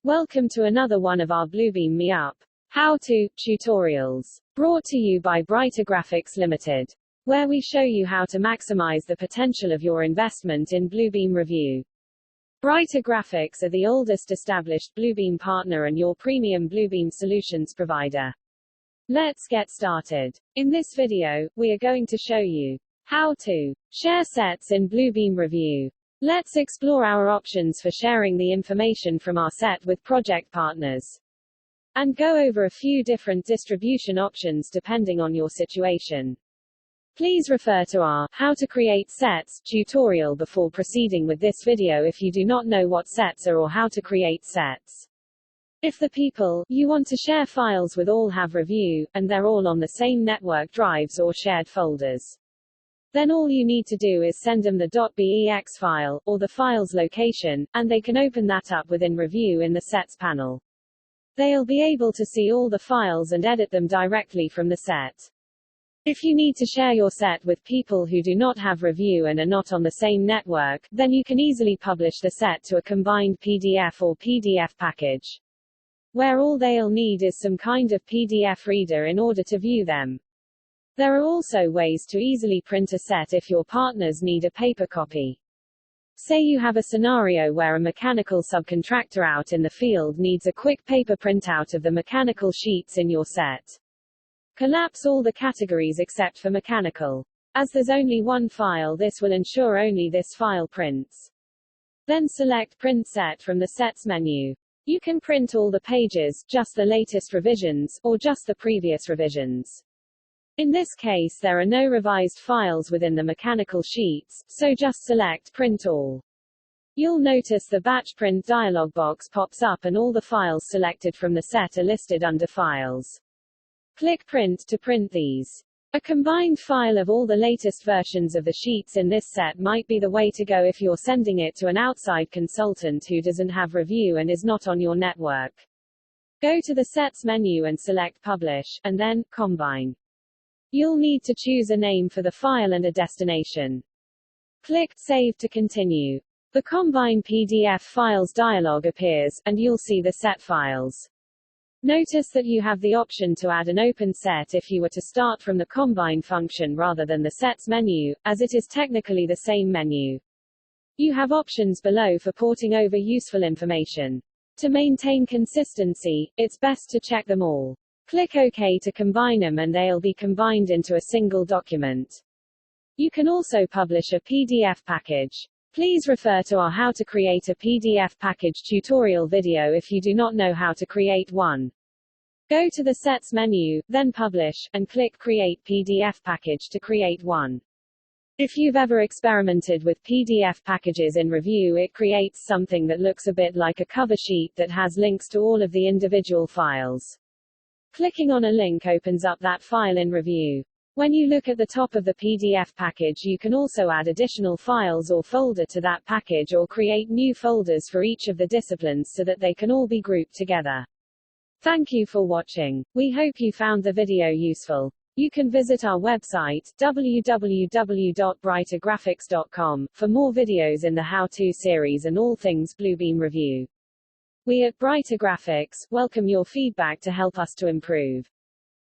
Welcome to another one of our Bluebeam Revu how-to tutorials, brought to you by BricsCAD Limited, where we show you how to maximize the potential of your investment in Bluebeam Revu. BricsCAD are the oldest established Bluebeam partner and your premium Bluebeam solutions provider. Let's get started. In this video, we are going to show you how to share sets in Bluebeam Revu. Let's explore our options for sharing the information from our set with project partners, and go over a few different distribution options depending on your situation. Please refer to our How to Create Sets tutorial before proceeding with this video if you do not know what sets are or how to create sets. If the people you want to share files with all have Revu, and they're all on the same network drives or shared folders, then all you need to do is send them the .bex file, or the file's location, and they can open that up within Revu in the Sets panel. They'll be able to see all the files and edit them directly from the set. If you need to share your set with people who do not have Revu and are not on the same network, then you can easily publish the set to a combined PDF or PDF package, where all they'll need is some kind of PDF reader in order to view them. There are also ways to easily print a set if your partners need a paper copy. Say you have a scenario where a mechanical subcontractor out in the field needs a quick paper printout of the mechanical sheets in your set. Collapse all the categories except for mechanical. As there's only one file, this will ensure only this file prints. Then select Print Set from the Sets menu. You can print all the pages, just the latest revisions, or just the previous revisions. In this case there are no revised files within the mechanical sheets, so just select Print All. You'll notice the Batch Print dialog box pops up and all the files selected from the set are listed under Files. Click Print to print these. A combined file of all the latest versions of the sheets in this set might be the way to go if you're sending it to an outside consultant who doesn't have Revu and is not on your network. Go to the Sets menu and select Publish, and then Combine. You'll need to choose a name for the file and a destination. Click Save to continue. The Combine PDF Files dialog appears, and you'll see the set files. Notice that you have the option to add an open set if you were to start from the Combine function rather than the Sets menu, as it is technically the same menu. You have options below for porting over useful information. To maintain consistency, it's best to check them all. Click OK to combine them and they'll be combined into a single document. You can also publish a PDF package. Please refer to our How to Create a PDF Package tutorial video if you do not know how to create one. Go to the Sets menu, then Publish, and click Create PDF Package to create one. If you've ever experimented with PDF packages in Revu, it creates something that looks a bit like a cover sheet that has links to all of the individual files. Clicking on a link opens up that file in Revu. When you look at the top of the PDF package, you can also add additional files or folder to that package or create new folders for each of the disciplines so that they can all be grouped together. Thank you for watching. We hope you found the video useful. You can visit our website, www.brightergraphics.com, for more videos in the how-to series and all things Bluebeam Revu. We at BricsCAD welcome your feedback to help us to improve.